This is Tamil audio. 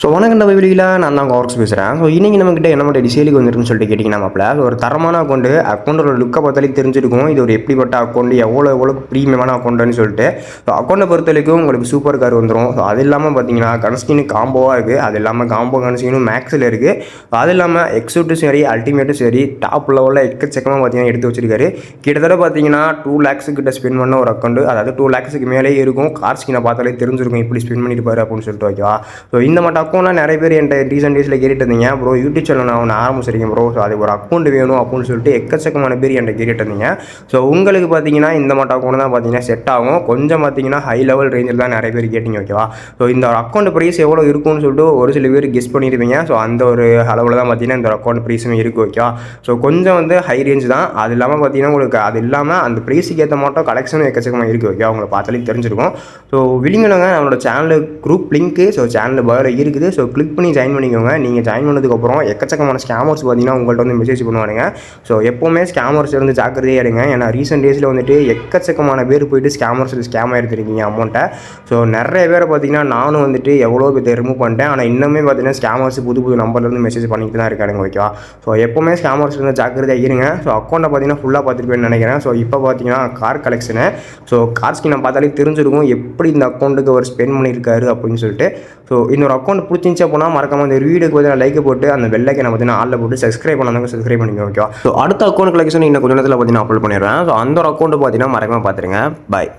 ஸோ வணக்கம் வீடியோவில் நான் தான் கார்க்ஸ் பேசுகிறேன். ஸோ இன்றைக்கி நம்மக்கிட்ட என்ன மாதிரி டிசைலுக்கு வந்துருக்குன்னு சொல்லிட்டு கேட்டிங்கன்னா மாப்பிள்ள ஒரு தரமான அக்கௌண்ட்டோட லுக்கை பார்த்தாலே தெரிஞ்சிருக்கும். இது ஒரு எப்படிப்பட்ட அக்கௌண்ட், எவ்வளோ ப்ரீமியமான அக்கௌண்ட்டுன்னு சொல்லிட்டு. ஸோ அக்கௌண்ட்டை பொறுத்த வரைக்கும் உங்களுக்கு சூப்பர் கார் வந்துடும். ஸோ அது இல்லாமல் பார்த்தீங்கன்னா கன்ஸ்கின் காம்போவாக இருக்குது. அது இல்லாமல் காம்போ கன்ஸ்கினும் மேக்ஸில் இருக்குது. அது இல்லாமல் எக்ஸூட்டும் சரி, அல்டிமேட்டும் சரி, டாப் லெவலில் எக்கச்சக்கமாக பார்த்தீங்கன்னா எடுத்து வச்சிருக்காரு. கிட்டத்தட்ட பார்த்தீங்கன்னா 2 lakhs கிட்ட ஸ்பெண்ட் பண்ண ஒரு அக்கௌண்ட், அதாவது 2 lakhs மேலே இருக்கும். கார் ஸ்கினை பார்த்தாலே தெரிஞ்சிருக்கும் இப்படி ஸ்பெண்ட் பண்ணியிருப்பாரு அப்படின்னு சொல்லிட்டு. ஓகேவா? ஸோ இந்த மட்டும் அக்கௌண்ட்லாம் நிறைய பேர் என்கிட்ட ரீசெண்ட் டேஸில் கேட்டுட்டு இருந்தீங்க. ப்ரோ யூடியூப் சேனல் நான் ஒன்று ஆரம்பிச்சிருக்கேன் ப்ரோ, ஸோ அது ஒரு அக்கௌண்ட் வேணும் அப்படின்னு சொல்லிட்டு எக்கச்சக்கமான பேர் என்கிட்ட கேட்டுட்டு இருந்தீங்க. ஸோ உங்களுக்கு பார்த்தீங்கன்னா இந்த மட்டும் அக்கௌண்ட் தான் பார்த்தீங்கன்னா செட் ஆகும். கொஞ்சம் பார்த்தீங்கன்னா ஹை லெவல் ரேஞ்சில் தான் நிறைய பேர் கேட்டிங்க. ஓகேவா? ஸோ இந்த அக்கௌண்ட் ப்ரைஸ் எவ்வளோ இருக்கும்னு சொல்லிட்டு ஒரு சில பேர் கெஸ் பண்ணியிருப்பீங்க. ஸோ அந்த ஒரு அளவில் தான் பார்த்தீங்கன்னா இந்த அக்கௌண்ட் ப்ரைஸும் இருக்குது. ஓகேவா? ஸோ கொஞ்சம் வந்து ஹை ரேஞ்ச் தான். அது இல்லாமல் பார்த்தீங்கன்னா உங்களுக்கு அது இல்லாமல் அந்த ப்ரைஸுக்கு ஏற்ற மட்டும் கலெக்ஷனும் எக்கச்சக்கமாக இருக்குது. ஓகே, அவங்களை பார்த்தாலே தெரிஞ்சிருக்கும். ஸோ விளிங்கணுங்க அவனோட சேனல் குரூப் லிங்க்கு, ஸோ சேனல் பயோவில் இருக்குது. ஸோ கிளிக் பண்ணி ஜாயின் பண்ணிக்கோங்க. நீங்கள் ஜாயின் பண்ணதுக்கப்புறம் எக்கச்சக்கமான ஸ்கேமர்ஸ் பார்த்தீங்கன்னா உங்கள்கிட்ட வந்து மெசேஜ் பண்ணுவானுங்க. ஸோ எப்போவுமே ஸ்கேமர்ஸ் இருந்து ஜாக்கிரதையாக இருங்க. ஏன்னா ரீசெண்ட் டேஸில் வந்துட்டு எக்கச்சக்கமான பேர் போயிட்டு ஸ்கேம் ஆகிருந்துருக்கீங்க அமௌண்ட்டை. ஸோ நிறைய பேரை பார்த்தீங்கன்னா நானும் வந்துட்டு எவ்வளோ பேர் ரிமூவ் பண்ணிட்டேன். ஆனால் இன்னுமே பார்த்தீங்கன்னா ஸ்கேமர்ஸ் புது நம்பர்லேருந்து மெசேஜ் பண்ணிட்டு தான் இருக்காங்க. ஓகேவா? ஸோ எப்போவுமே ஸ்கேமர்ஸ் இருந்து ஜாக்கிரதையாக இருங்க. ஸோ அக்கௌண்ட்டை பார்த்தீங்கன்னா ஃபுல்லாக பார்த்துருப்பேன்னு நினைக்கிறேன். ஸோ இப்போ பார்த்தீங்கன்னா car collection, so car skin பார்த்தாலே தெரிஞ்சிருக்கும் எப்படி இந்த அக்கௌண்ட்டுக்கு அவர் ஸ்பெண்ட் பண்ணியிருக்காரு அப்படின்னு சொல்லிட்டு. ஸோ இன்னொரு அக்கௌண்ட் பிடிச்சிருந்துச்சா போனால் மறக்காம இந்த வீடியோக்கு பார்த்தீங்கன்னா லைக் போட்டு அந்த பெல்லைக்கனை பார்த்தீங்கன்னா ஆளில் போட்டு சப்ஸ்கிரைப் பண்ணாங்க, சப்ஸ்கிரைப் பண்ணிக்கோங்க. ஓகேவா? ஸோ அடுத்த அக்கௌண்ட் கலெக்ஷன் இன்னும் கொஞ்சம் நேரத்தில் பார்த்தீங்கன்னா அப்லோட் பண்ணிடுவேன். ஸோ அந்த ஒரு அக்கௌண்ட் பார்த்தீங்கன்னா மறக்காம பார்த்துருங்க. பாய்.